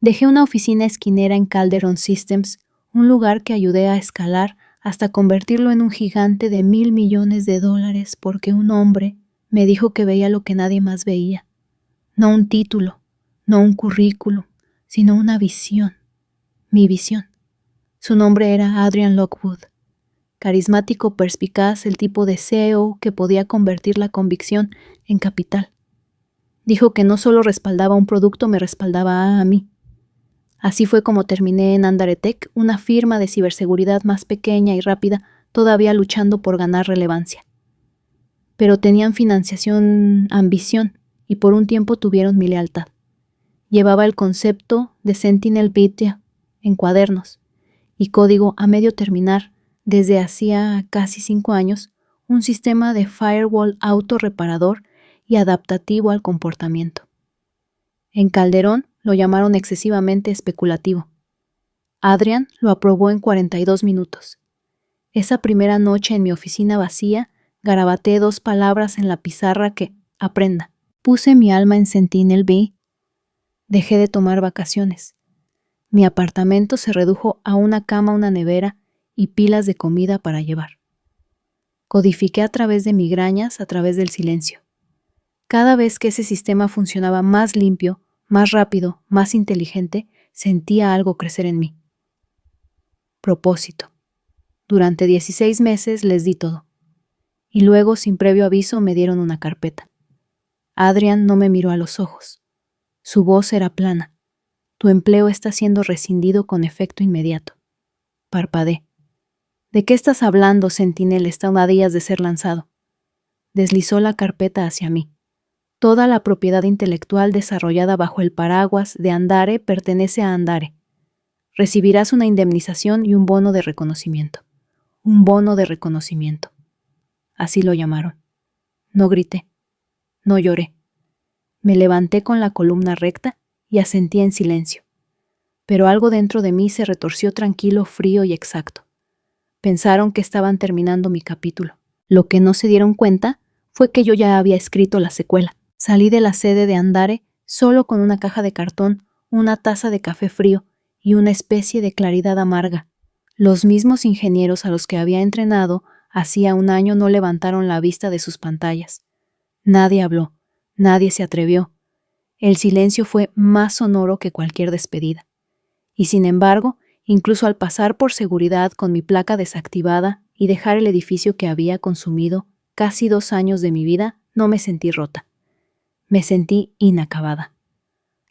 Dejé una oficina esquinera en Calderon Systems, un lugar que ayudé a escalar hasta convertirlo en un gigante de $1,000 millones porque un hombre me dijo que veía lo que nadie más veía. No un título, no un currículum, sino una visión. Mi visión. Su nombre era Adrian Lockwood. Carismático, perspicaz, el tipo de CEO que podía convertir la convicción en capital. Dijo que no solo respaldaba un producto, me respaldaba a mí. Así fue como terminé en Andare Tech, una firma de ciberseguridad más pequeña y rápida, todavía luchando por ganar relevancia. Pero tenían financiación, ambición, y por un tiempo tuvieron mi lealtad. Llevaba el concepto de Sentinel Beta en cuadernos y código a medio terminar, desde hacía casi 5 años, un sistema de firewall autorreparador y adaptativo al comportamiento. En Calderón lo llamaron excesivamente especulativo. Adrian lo aprobó en 42 minutos. Esa primera noche en mi oficina vacía, garabateé 2 palabras en la pizarra que, aprenda. Puse mi alma en Sentinel B. Dejé de tomar vacaciones. Mi apartamento se redujo a una cama, una nevera y pilas de comida para llevar. Codifiqué a través de migrañas, a través del silencio. Cada vez que ese sistema funcionaba más limpio, más rápido, más inteligente, sentía algo crecer en mí. Propósito. Durante 16 meses les di todo. Y luego, sin previo aviso, me dieron una carpeta. Adrian no me miró a los ojos. Su voz era plana. Tu empleo está siendo rescindido con efecto inmediato. Parpadeé. ¿De qué estás hablando, Sentinel? Está a días de ser lanzado. Deslizó la carpeta hacia mí. Toda la propiedad intelectual desarrollada bajo el paraguas de Andare pertenece a Andare. Recibirás una indemnización y un bono de reconocimiento. Un bono de reconocimiento. Así lo llamaron. No grité. No lloré. Me levanté con la columna recta y asentí en silencio. Pero algo dentro de mí se retorció tranquilo, frío y exacto. Pensaron que estaban terminando mi capítulo. Lo que no se dieron cuenta fue que yo ya había escrito la secuela. Salí de la sede de Andare solo con una caja de cartón, una taza de café frío y una especie de claridad amarga. Los mismos ingenieros a los que había entrenado hacía un año no levantaron la vista de sus pantallas. Nadie habló, nadie se atrevió. El silencio fue más sonoro que cualquier despedida. Y sin embargo, incluso al pasar por seguridad con mi placa desactivada y dejar el edificio que había consumido casi 2 años de mi vida, no me sentí rota. Me sentí inacabada.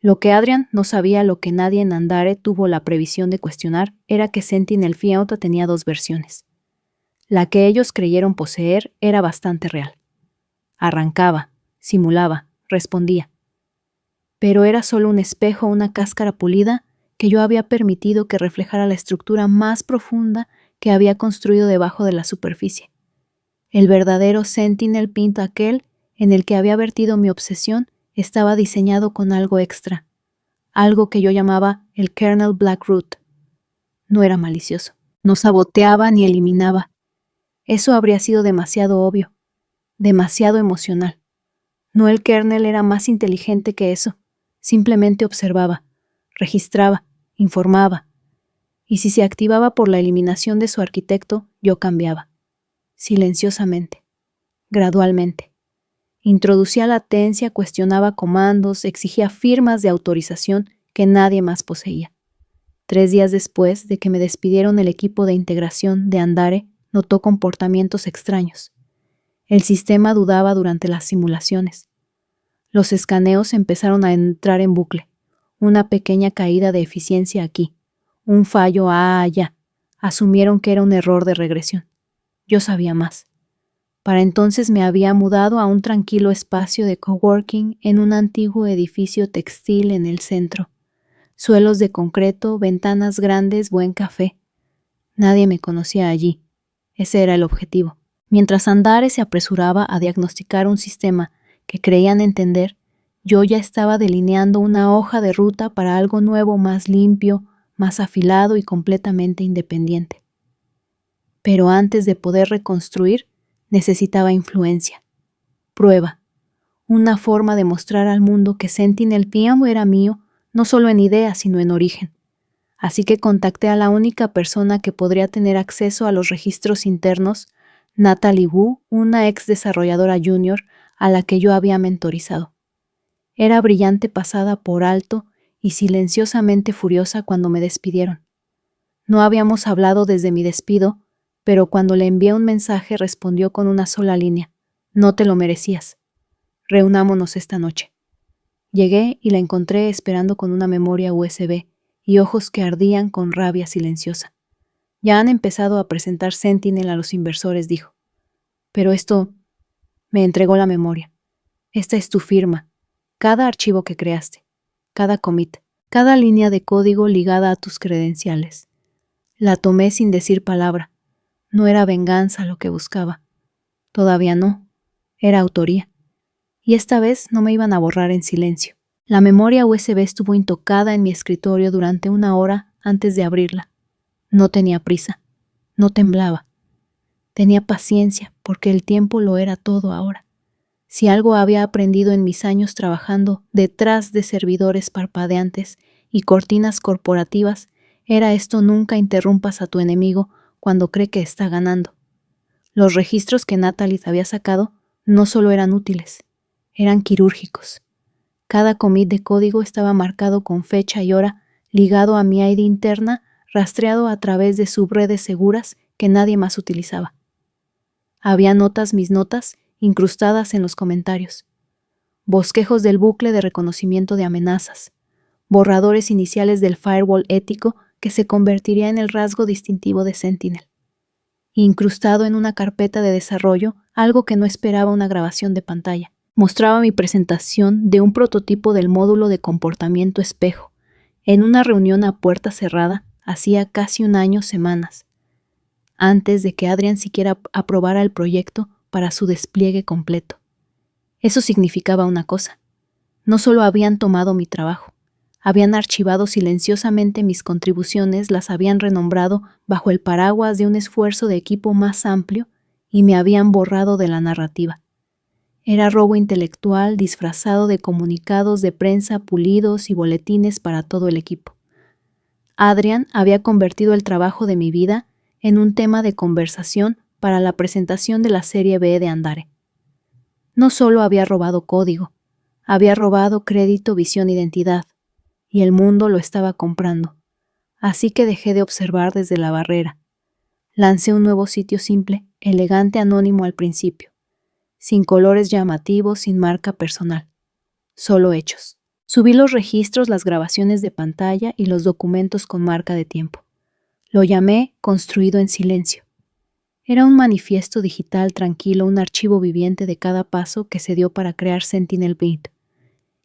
Lo que Adrian no sabía, lo que nadie en Andare tuvo la previsión de cuestionar, era que Sentinel Fiauta tenía 2 versiones. La que ellos creyeron poseer era bastante real. Arrancaba, simulaba, respondía. Pero era solo un espejo, una cáscara pulida que yo había permitido que reflejara la estructura más profunda que había construido debajo de la superficie. El verdadero Sentinel Pinto, aquel en el que había vertido mi obsesión, estaba diseñado con algo extra, algo que yo llamaba el kernel Blackroot. No era malicioso, no saboteaba ni eliminaba. Eso habría sido demasiado obvio, demasiado emocional. No, el kernel era más inteligente que eso, simplemente observaba, registraba, informaba, y si se activaba por la eliminación de su arquitecto, yo cambiaba, silenciosamente, gradualmente. Introducía latencia, cuestionaba comandos, exigía firmas de autorización que nadie más poseía. 3 días después de que me despidieron, el equipo de integración de Andare notó comportamientos extraños. El sistema dudaba durante las simulaciones. Los escaneos empezaron a entrar en bucle. Una pequeña caída de eficiencia aquí, un fallo allá. Asumieron que era un error de regresión. Yo sabía más. Para entonces me había mudado a un tranquilo espacio de coworking en un antiguo edificio textil en el centro. Suelos de concreto, ventanas grandes, buen café. Nadie me conocía allí. Ese era el objetivo. Mientras Andare se apresuraba a diagnosticar un sistema que creían entender, yo ya estaba delineando una hoja de ruta para algo nuevo, más limpio, más afilado y completamente independiente. Pero antes de poder reconstruir, necesitaba influencia, prueba, una forma de mostrar al mundo que Sentinel PM era mío, no solo en idea, sino en origen. Así que contacté a la única persona que podría tener acceso a los registros internos, Natalie Wu, una ex desarrolladora junior a la que yo había mentorizado. Era brillante pasada por alto y silenciosamente furiosa cuando me despidieron. No habíamos hablado desde mi despido, pero cuando le envié un mensaje respondió con una sola línea: «No te lo merecías. Reunámonos esta noche». Llegué y la encontré esperando con una memoria USB y ojos que ardían con rabia silenciosa. «Ya han empezado a presentar Sentinel a los inversores», dijo. «Pero esto…» Me entregó la memoria. «Esta es tu firma, cada archivo que creaste, cada commit, cada línea de código ligada a tus credenciales». La tomé sin decir palabra. No era venganza lo que buscaba. Todavía no. Era autoría. Y esta vez no me iban a borrar en silencio. La memoria USB estuvo intocada en mi escritorio durante 1 hora antes de abrirla. No tenía prisa. No temblaba. Tenía paciencia, porque el tiempo lo era todo ahora. Si algo había aprendido en mis años trabajando detrás de servidores parpadeantes y cortinas corporativas, era esto: nunca interrumpas a tu enemigo cuando cree que está ganando. Los registros que Natalie había sacado no solo eran útiles, eran quirúrgicos. Cada commit de código estaba marcado con fecha y hora, ligado a mi ID interna, rastreado a través de subredes seguras que nadie más utilizaba. Había mis notas, incrustadas en los comentarios. Bosquejos del bucle de reconocimiento de amenazas. Borradores iniciales del firewall ético que se convertiría en el rasgo distintivo de Sentinel. Incrustado en una carpeta de desarrollo, algo que no esperaba una grabación de pantalla. Mostraba mi presentación de un prototipo del módulo de comportamiento espejo, en una reunión a puerta cerrada, hacía casi 1 año, semanas, antes de que Adrian siquiera aprobara el proyecto para su despliegue completo. Eso significaba una cosa: no solo habían tomado mi trabajo, habían archivado silenciosamente mis contribuciones, las habían renombrado bajo el paraguas de un esfuerzo de equipo más amplio y me habían borrado de la narrativa. Era robo intelectual disfrazado de comunicados de prensa pulidos y boletines para todo el equipo. Adrian había convertido el trabajo de mi vida en un tema de conversación para la presentación de la serie B de Andare. No solo había robado código, había robado crédito, visión, identidad, y el mundo lo estaba comprando. Así que dejé de observar desde la barrera. Lancé un nuevo sitio simple, elegante, anónimo al principio, sin colores llamativos, sin marca personal, solo hechos. Subí los registros, las grabaciones de pantalla y los documentos con marca de tiempo. Lo llamé Construido en Silencio. Era un manifiesto digital tranquilo, un archivo viviente de cada paso que se dio para crear Sentinel Beat.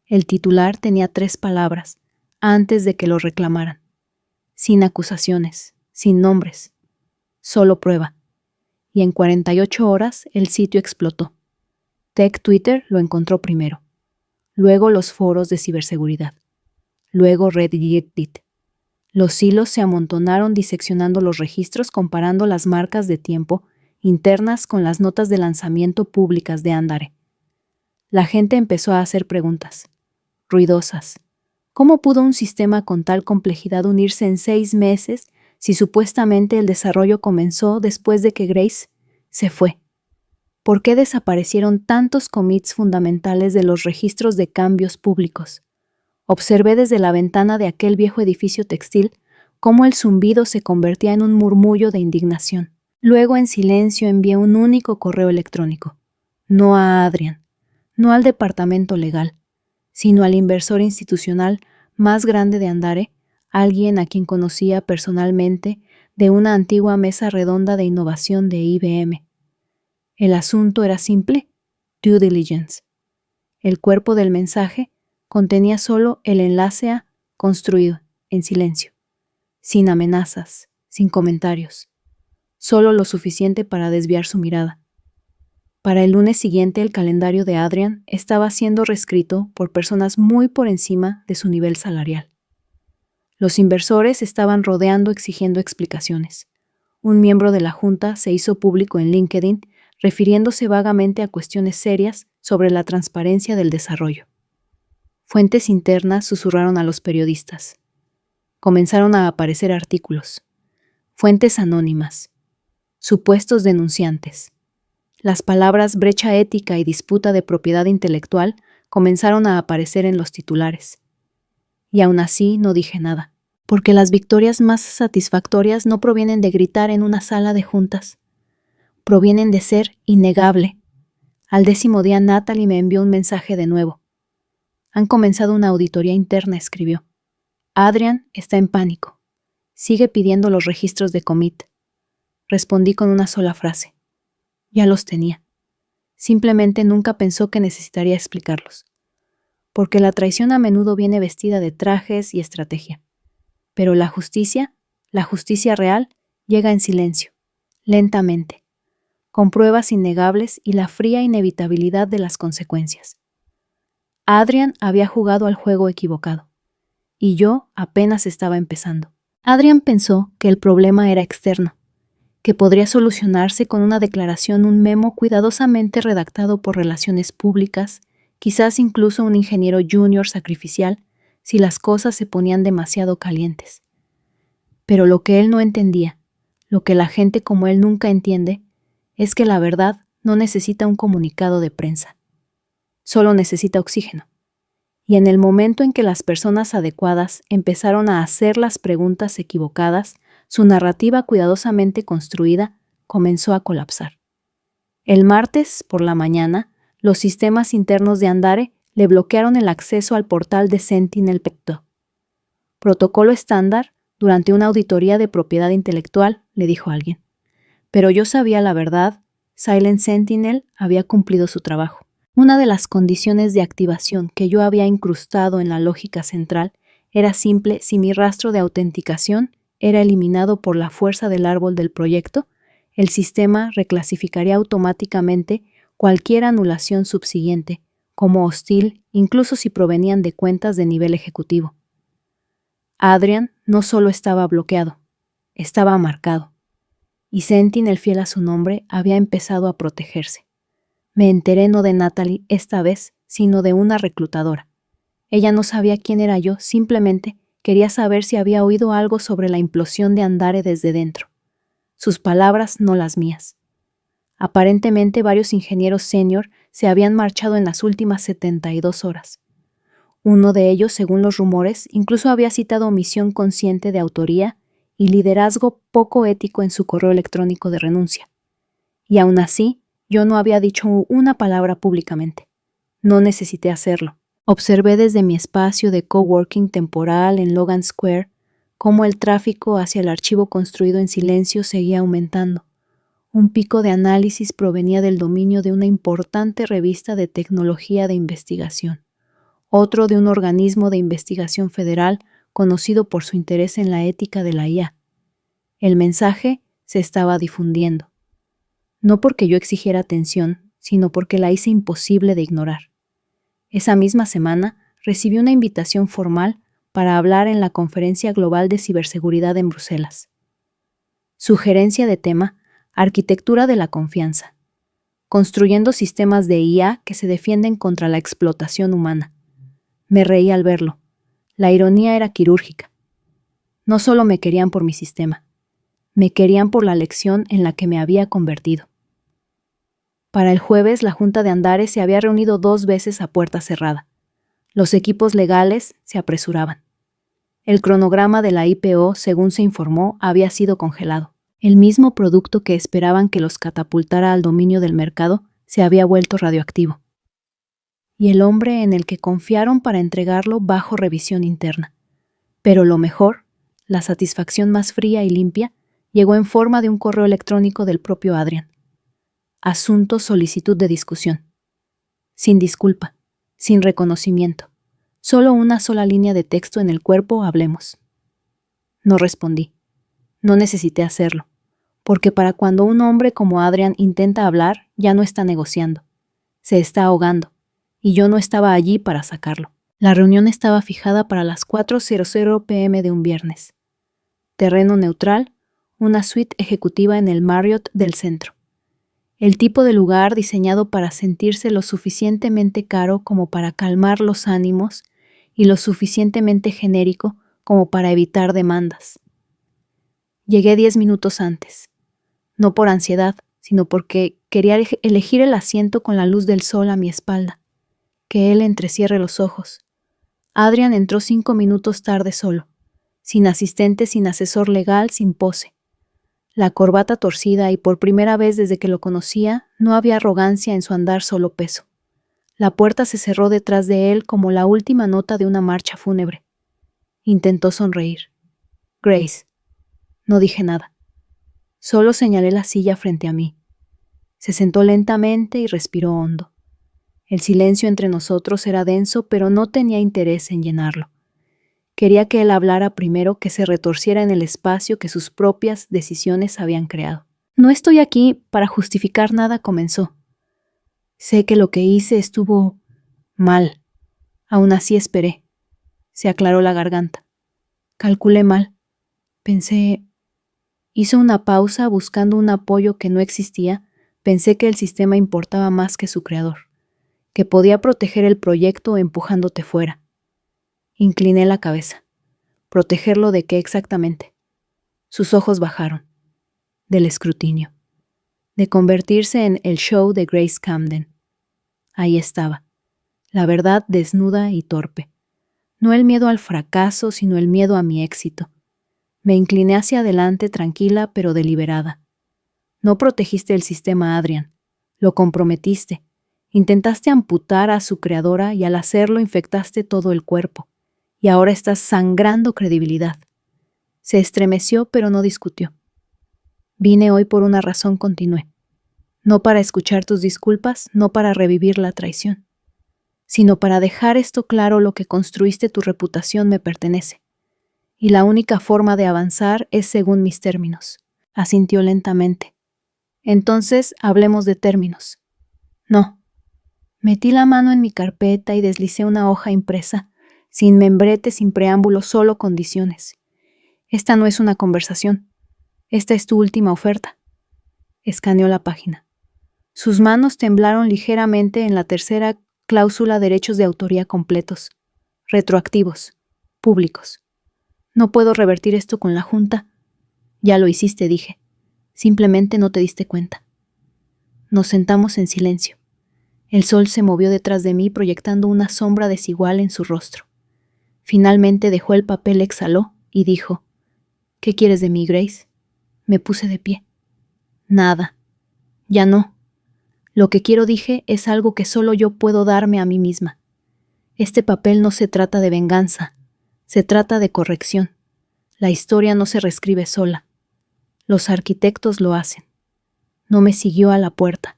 El titular tenía 3 palabras, antes de que lo reclamaran. Sin acusaciones, sin nombres, solo prueba. Y en 48 horas el sitio explotó. Tech Twitter lo encontró primero. Luego los foros de ciberseguridad. Luego Reddit. Los hilos se amontonaron diseccionando los registros, comparando las marcas de tiempo internas con las notas de lanzamiento públicas de Andare. La gente empezó a hacer preguntas, ruidosas. ¿Cómo pudo un sistema con tal complejidad unirse en 6 meses si supuestamente el desarrollo comenzó después de que Grace se fue? ¿Por qué desaparecieron tantos commits fundamentales de los registros de cambios públicos? Observé desde la ventana de aquel viejo edificio textil cómo el zumbido se convertía en un murmullo de indignación. Luego, en silencio, envié un único correo electrónico. No a Adrian, no al departamento legal, sino al inversor institucional más grande de Andare, alguien a quien conocía personalmente de una antigua mesa redonda de innovación de IBM. El asunto era simple: due diligence. El cuerpo del mensaje contenía solo el enlace a Construido en Silencio, sin amenazas, sin comentarios, solo lo suficiente para desviar su mirada. Para el lunes siguiente el calendario de Adrian estaba siendo reescrito por personas muy por encima de su nivel salarial. Los inversores estaban rodeando exigiendo explicaciones. Un miembro de la junta se hizo público en LinkedIn refiriéndose vagamente a cuestiones serias sobre la transparencia del desarrollo. Fuentes internas susurraron a los periodistas. Comenzaron a aparecer artículos. Fuentes anónimas. Supuestos denunciantes. Las palabras brecha ética y disputa de propiedad intelectual comenzaron a aparecer en los titulares. Y aún así no dije nada, porque las victorias más satisfactorias no provienen de gritar en una sala de juntas. Provienen de ser innegable. Al 10º día Natalie me envió un mensaje de nuevo. Han comenzado una auditoría interna, escribió. Adrian está en pánico. Sigue pidiendo los registros de commit. Respondí con una sola frase. Ya los tenía. Simplemente nunca pensó que necesitaría explicarlos. Porque la traición a menudo viene vestida de trajes y estrategia. Pero la justicia real, llega en silencio, lentamente, con pruebas innegables y la fría inevitabilidad de las consecuencias. Adrian había jugado al juego equivocado, y yo apenas estaba empezando. Adrian pensó que el problema era externo, que podría solucionarse con una declaración, un memo cuidadosamente redactado por relaciones públicas, quizás incluso un ingeniero junior sacrificial, si las cosas se ponían demasiado calientes. Pero lo que él no entendía, lo que la gente como él nunca entiende, es que la verdad no necesita un comunicado de prensa. Solo necesita oxígeno. Y en el momento en que las personas adecuadas empezaron a hacer las preguntas equivocadas, su narrativa cuidadosamente construida comenzó a colapsar. El martes, por la mañana, los sistemas internos de Andare le bloquearon el acceso al portal de Sentinel-Pecto. Protocolo estándar durante una auditoría de propiedad intelectual, le dijo alguien. Pero yo sabía la verdad, Silent Sentinel había cumplido su trabajo. Una de las condiciones de activación que yo había incrustado en la lógica central era simple: si mi rastro de autenticación era eliminado por la fuerza del árbol del proyecto, el sistema reclasificaría automáticamente cualquier anulación subsiguiente como hostil, incluso si provenían de cuentas de nivel ejecutivo. Adrian no solo estaba bloqueado, estaba marcado, y Sentinel, fiel a su nombre, había empezado a protegerse. Me enteré no de Natalie esta vez, sino de una reclutadora. Ella no sabía quién era yo, simplemente quería saber si había oído algo sobre la implosión de Andare desde dentro. Sus palabras, no las mías. Aparentemente varios ingenieros senior se habían marchado en las últimas 72 horas. Uno de ellos, según los rumores, incluso había citado omisión consciente de autoría y liderazgo poco ético en su correo electrónico de renuncia. Y aún así, yo no había dicho una palabra públicamente. No necesité hacerlo. Observé desde mi espacio de coworking temporal en Logan Square cómo el tráfico hacia el archivo construido en silencio seguía aumentando. Un pico de análisis provenía del dominio de una importante revista de tecnología de investigación, otro de un organismo de investigación federal conocido por su interés en la ética de la IA. El mensaje se estaba difundiendo. No porque yo exigiera atención, sino porque la hice imposible de ignorar. Esa misma semana recibí una invitación formal para hablar en la Conferencia Global de Ciberseguridad en Bruselas. Sugerencia de tema: Arquitectura de la confianza. Construyendo sistemas de IA que se defienden contra la explotación humana. Me reí al verlo. La ironía era quirúrgica. No solo me querían por mi sistema, me querían por la lección en la que me había convertido. Para el jueves, la Junta de Andare se había reunido 2 veces a puerta cerrada. Los equipos legales se apresuraban. El cronograma de la IPO, según se informó, había sido congelado. El mismo producto que esperaban que los catapultara al dominio del mercado se había vuelto radioactivo. Y el hombre en el que confiaron para entregarlo bajo revisión interna. Pero lo mejor, la satisfacción más fría y limpia, llegó en forma de un correo electrónico del propio Adrian. Asunto: solicitud de discusión. Sin disculpa, sin reconocimiento. Solo una sola línea de texto en el cuerpo: hablemos. No respondí. No necesité hacerlo, porque para cuando un hombre como Adrian intenta hablar, ya no está negociando. Se está ahogando, y yo no estaba allí para sacarlo. La reunión estaba fijada para las 4:00 p.m. de un viernes. Terreno neutral, una suite ejecutiva en el Marriott del centro. El tipo de lugar diseñado para sentirse lo suficientemente caro como para calmar los ánimos y lo suficientemente genérico como para evitar demandas. Llegué 10 minutos antes, no por ansiedad, sino porque quería elegir el asiento con la luz del sol a mi espalda, que él entrecierre los ojos. Adrian entró 5 minutos tarde solo, sin asistente, sin asesor legal, sin pose. La corbata torcida y por primera vez desde que lo conocía, no había arrogancia en su andar solo peso. La puerta se cerró detrás de él como la última nota de una marcha fúnebre. Intentó sonreír. Grace. No dije nada. Solo señalé la silla frente a mí. Se sentó lentamente y respiró hondo. El silencio entre nosotros era denso, pero no tenía interés en llenarlo. Quería que él hablara primero, que se retorciera en el espacio que sus propias decisiones habían creado. No estoy aquí para justificar nada, comenzó. Sé que lo que hice estuvo mal. Aún así esperé. Se aclaró la garganta. Calculé mal. Pensé... Hizo una pausa buscando un apoyo que no existía. Pensé que el sistema importaba más que su creador, que podía proteger el proyecto empujándote fuera. Incliné la cabeza. ¿Protegerlo de qué exactamente? Sus ojos bajaron. Del escrutinio. De convertirse en el show de Grace Camden. Ahí estaba. La verdad desnuda y torpe. No el miedo al fracaso, sino el miedo a mi éxito. Me incliné hacia adelante tranquila pero deliberada. No protegiste el sistema, Adrian. Lo comprometiste. Intentaste amputar a su creadora y al hacerlo infectaste todo el cuerpo. Y ahora estás sangrando credibilidad. Se estremeció pero no discutió. Vine hoy por una razón, continué. No para escuchar tus disculpas, no para revivir la traición, sino para dejar esto claro: lo que construiste, tu reputación, me pertenece. Y la única forma de avanzar es según mis términos. Asintió lentamente. Entonces, hablemos de términos. No. Metí la mano en mi carpeta y deslicé una hoja impresa, sin membrete, sin preámbulo, solo condiciones. Esta no es una conversación. Esta es tu última oferta. Escaneó la página. Sus manos temblaron ligeramente en la tercera cláusula: derechos de autoría completos, retroactivos, públicos. No puedo revertir esto con la Junta. Ya lo hiciste, dije. Simplemente no te diste cuenta. Nos sentamos en silencio. El sol se movió detrás de mí, proyectando una sombra desigual en su rostro. Finalmente dejó el papel, exhaló y dijo: ¿Qué quieres de mí, Grace? Me puse de pie. Nada. Ya no. Lo que quiero, dije, es algo que solo yo puedo darme a mí misma. Este papel no se trata de venganza. Se trata de corrección. La historia no se reescribe sola. Los arquitectos lo hacen. No me siguió a la puerta.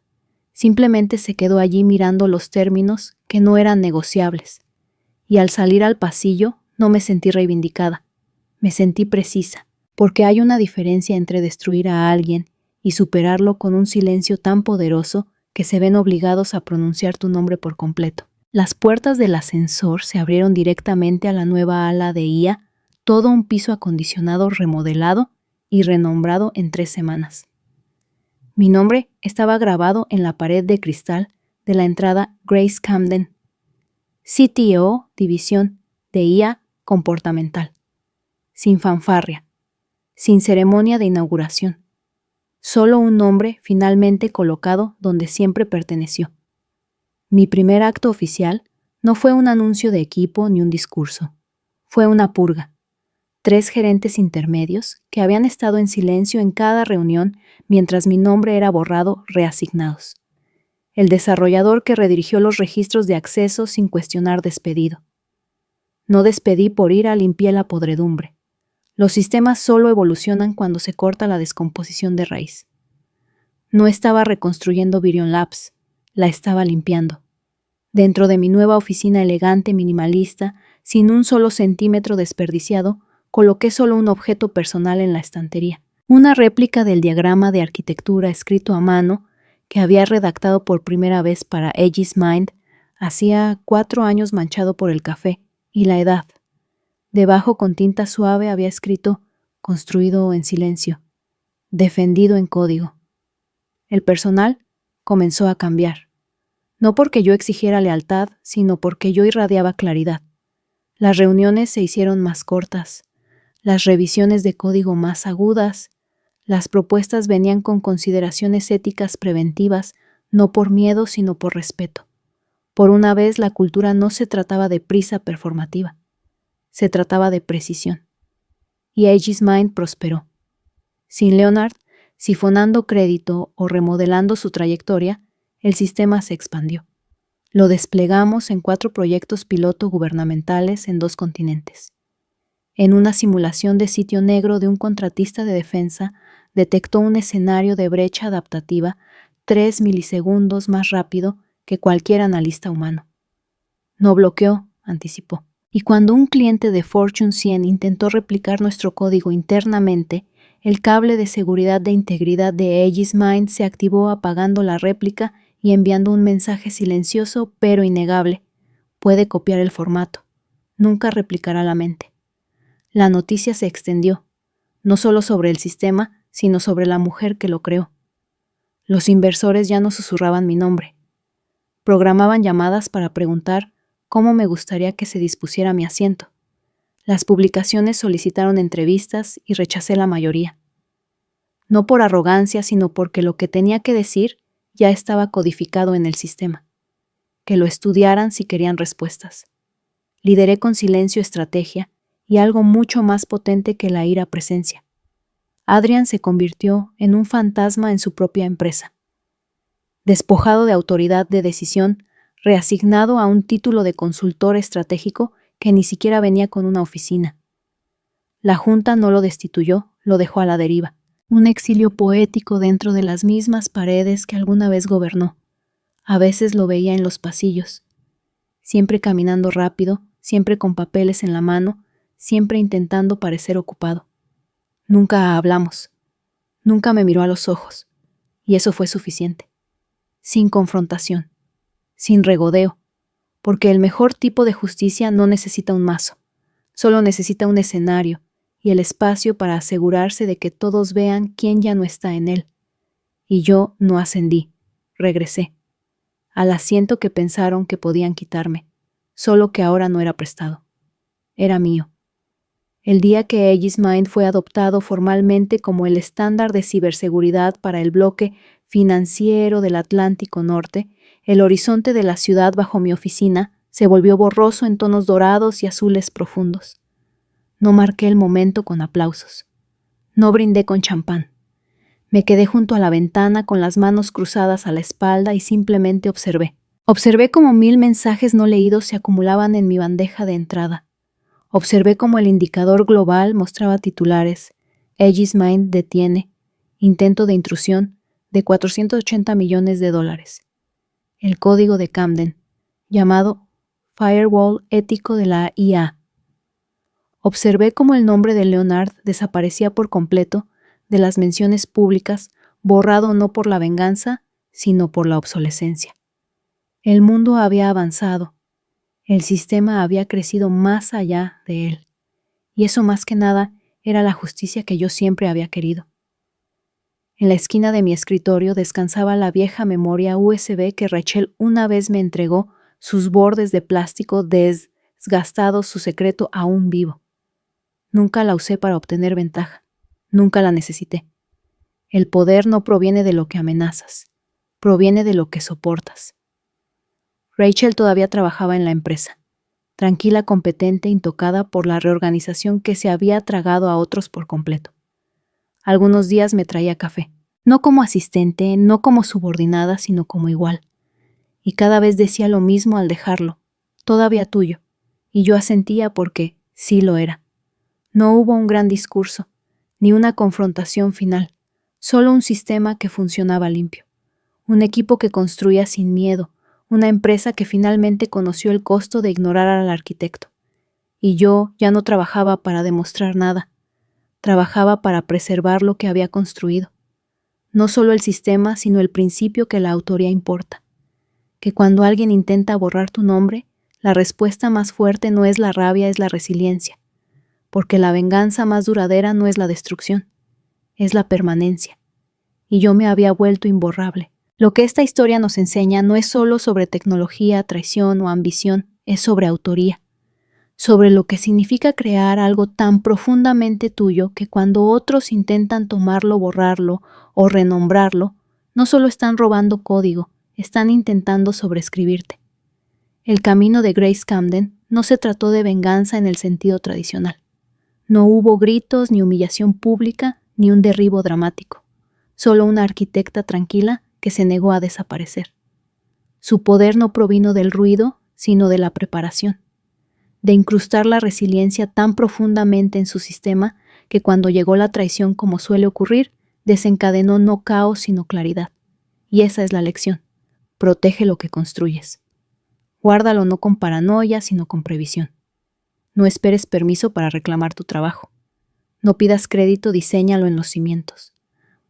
Simplemente se quedó allí mirando los términos que no eran negociables. Y al salir al pasillo no me sentí reivindicada. Me sentí precisa, porque hay una diferencia entre destruir a alguien y superarlo con un silencio tan poderoso que se ven obligados a pronunciar tu nombre por completo. Las puertas del ascensor se abrieron directamente a la nueva ala de IA, todo un piso acondicionado, remodelado y renombrado en 3 semanas. Mi nombre estaba grabado en la pared de cristal de la entrada: Grace Camden, CTO, División de IA Comportamental. Sin fanfarria, sin ceremonia de inauguración. Solo un nombre finalmente colocado donde siempre perteneció. Mi primer acto oficial no fue un anuncio de equipo ni un discurso. Fue una purga. 3 gerentes intermedios que habían estado en silencio en cada reunión mientras mi nombre era borrado, reasignados. El desarrollador que redirigió los registros de acceso sin cuestionar, despedido. No despedí por ira, limpié la podredumbre. Los sistemas solo evolucionan cuando se corta la descomposición de raíz. No estaba reconstruyendo Virion Labs, la estaba limpiando. Dentro de mi nueva oficina elegante, minimalista, sin un solo centímetro desperdiciado, coloqué solo un objeto personal en la estantería. Una réplica del diagrama de arquitectura escrito a mano que había redactado por primera vez para Aegis Mind hacía 4 años, manchado por el café y la edad. Debajo, con tinta suave, había escrito: construido en silencio, defendido en código. El personal comenzó a cambiar. No porque yo exigiera lealtad, sino porque yo irradiaba claridad. Las reuniones se hicieron más cortas, las revisiones de código más agudas, las propuestas venían con consideraciones éticas preventivas, no por miedo sino por respeto. Por una vez la cultura no se trataba de prisa performativa, se trataba de precisión. Y Aegis Mind prosperó. Sin Leonard, sifonando crédito o remodelando su trayectoria, el sistema se expandió. Lo desplegamos en 4 proyectos piloto gubernamentales en 2 continentes. En una simulación de sitio negro de un contratista de defensa, detectó un escenario de brecha adaptativa 3 milisegundos más rápido que cualquier analista humano. No bloqueó, anticipó. Y cuando un cliente de Fortune 100 intentó replicar nuestro código internamente, el cable de seguridad de integridad de Aegis Mind se activó apagando la réplica y enviando un mensaje silencioso pero innegable. Puede copiar el formato. Nunca replicará la mente. La noticia se extendió, no solo sobre el sistema, sino sobre la mujer que lo creó. Los inversores ya no susurraban mi nombre. Programaban llamadas para preguntar cómo me gustaría que se dispusiera mi asiento. Las publicaciones solicitaron entrevistas y rechacé la mayoría. No por arrogancia, sino porque lo que tenía que decir ya estaba codificado en el sistema. Que lo estudiaran si querían respuestas. Lideré con silencio estrategia y algo mucho más potente que la ira presencia. Adrian se convirtió en un fantasma en su propia empresa. Despojado de autoridad de decisión, reasignado a un título de consultor estratégico que ni siquiera venía con una oficina. La Junta no lo destituyó, lo dejó a la deriva. Un exilio poético dentro de las mismas paredes que alguna vez gobernó. A veces lo veía en los pasillos, siempre caminando rápido, siempre con papeles en la mano, siempre intentando parecer ocupado. Nunca hablamos, nunca me miró a los ojos, y eso fue suficiente. Sin confrontación, sin regodeo, porque el mejor tipo de justicia no necesita un mazo, solo necesita un escenario y el espacio para asegurarse de que todos vean quién ya no está en él. Y yo no ascendí, regresé, al asiento que pensaron que podían quitarme, solo que ahora no era prestado, era mío. El día que Aegis Mind fue adoptado formalmente como el estándar de ciberseguridad para el bloque financiero del Atlántico Norte, el horizonte de la ciudad bajo mi oficina se volvió borroso en tonos dorados y azules profundos. No marqué el momento con aplausos. No brindé con champán. Me quedé junto a la ventana con las manos cruzadas a la espalda y simplemente observé. Observé cómo 1000 mensajes no leídos se acumulaban en mi bandeja de entrada. Observé cómo el indicador global mostraba titulares. Aegis Mind detiene. Intento de intrusión de $480 millones. El código de Camden, llamado Firewall ético de la IA. Observé cómo el nombre de Leonard desaparecía por completo de las menciones públicas, borrado no por la venganza, sino por la obsolescencia. El mundo había avanzado. El sistema había crecido más allá de él. Y eso más que nada era la justicia que yo siempre había querido. En la esquina de mi escritorio descansaba la vieja memoria USB que Rachel una vez me entregó, sus bordes de plástico desgastados, su secreto aún vivo. Nunca la usé para obtener ventaja. Nunca la necesité. El poder no proviene de lo que amenazas. Proviene de lo que soportas. Rachel todavía trabajaba en la empresa. Tranquila, competente, intocada por la reorganización que se había tragado a otros por completo. Algunos días me traía café. No como asistente, no como subordinada, sino como igual. Y cada vez decía lo mismo al dejarlo. Todavía tuyo. Y yo asentía porque sí lo era. No hubo un gran discurso, ni una confrontación final, solo un sistema que funcionaba limpio, un equipo que construía sin miedo, una empresa que finalmente conoció el costo de ignorar al arquitecto. Y yo ya no trabajaba para demostrar nada, trabajaba para preservar lo que había construido. No solo el sistema, sino el principio que la autoría importa, que cuando alguien intenta borrar tu nombre, la respuesta más fuerte no es la rabia, es la resiliencia. Porque la venganza más duradera no es la destrucción, es la permanencia. Y yo me había vuelto imborrable. Lo que esta historia nos enseña no es solo sobre tecnología, traición o ambición, es sobre autoría. sobre lo que significa crear algo tan profundamente tuyo que cuando otros intentan tomarlo, borrarlo o renombrarlo, no solo están robando código, están intentando sobreescribirte. El camino de Grace Camden no se trató de venganza en el sentido tradicional. No hubo gritos, ni humillación pública, ni un derribo dramático. Solo una arquitecta tranquila que se negó a desaparecer. Su poder no provino del ruido, sino de la preparación, de incrustar la resiliencia tan profundamente en su sistema que cuando llegó la traición, como suele ocurrir, desencadenó no caos sino claridad. Y esa es la lección. Protege lo que construyes. Guárdalo no con paranoia, sino con previsión. No esperes permiso para reclamar tu trabajo. No pidas crédito, diséñalo en los cimientos.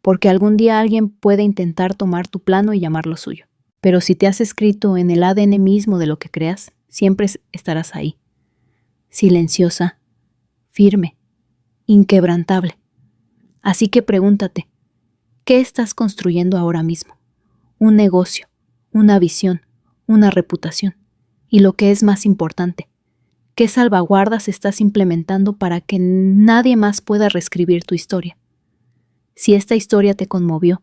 Porque algún día alguien puede intentar tomar tu plano y llamarlo suyo. Pero si te has escrito en el ADN mismo de lo que creas, siempre estarás ahí. Silenciosa, firme, inquebrantable. Así que pregúntate, ¿qué estás construyendo ahora mismo? Un negocio, una visión, una reputación. Y lo que es más importante, ¿qué salvaguardas estás implementando para que nadie más pueda reescribir tu historia? Si esta historia te conmovió,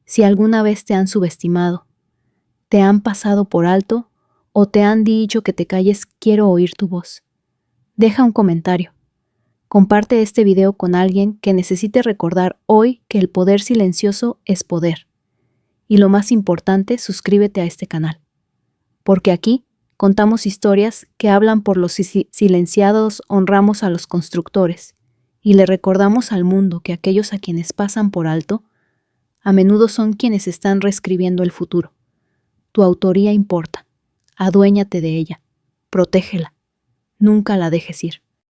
si alguna vez te han subestimado, te han pasado por alto o te han dicho que te calles, quiero oír tu voz. Deja un comentario. Comparte este video con alguien que necesite recordar hoy que el poder silencioso es poder. Y lo más importante, suscríbete a este canal. Porque aquí contamos historias que hablan por los silenciados, honramos a los constructores y le recordamos al mundo que aquellos a quienes pasan por alto a menudo son quienes están reescribiendo el futuro. Tu autoría importa. Aduéñate de ella. Protégela. Nunca la dejes ir.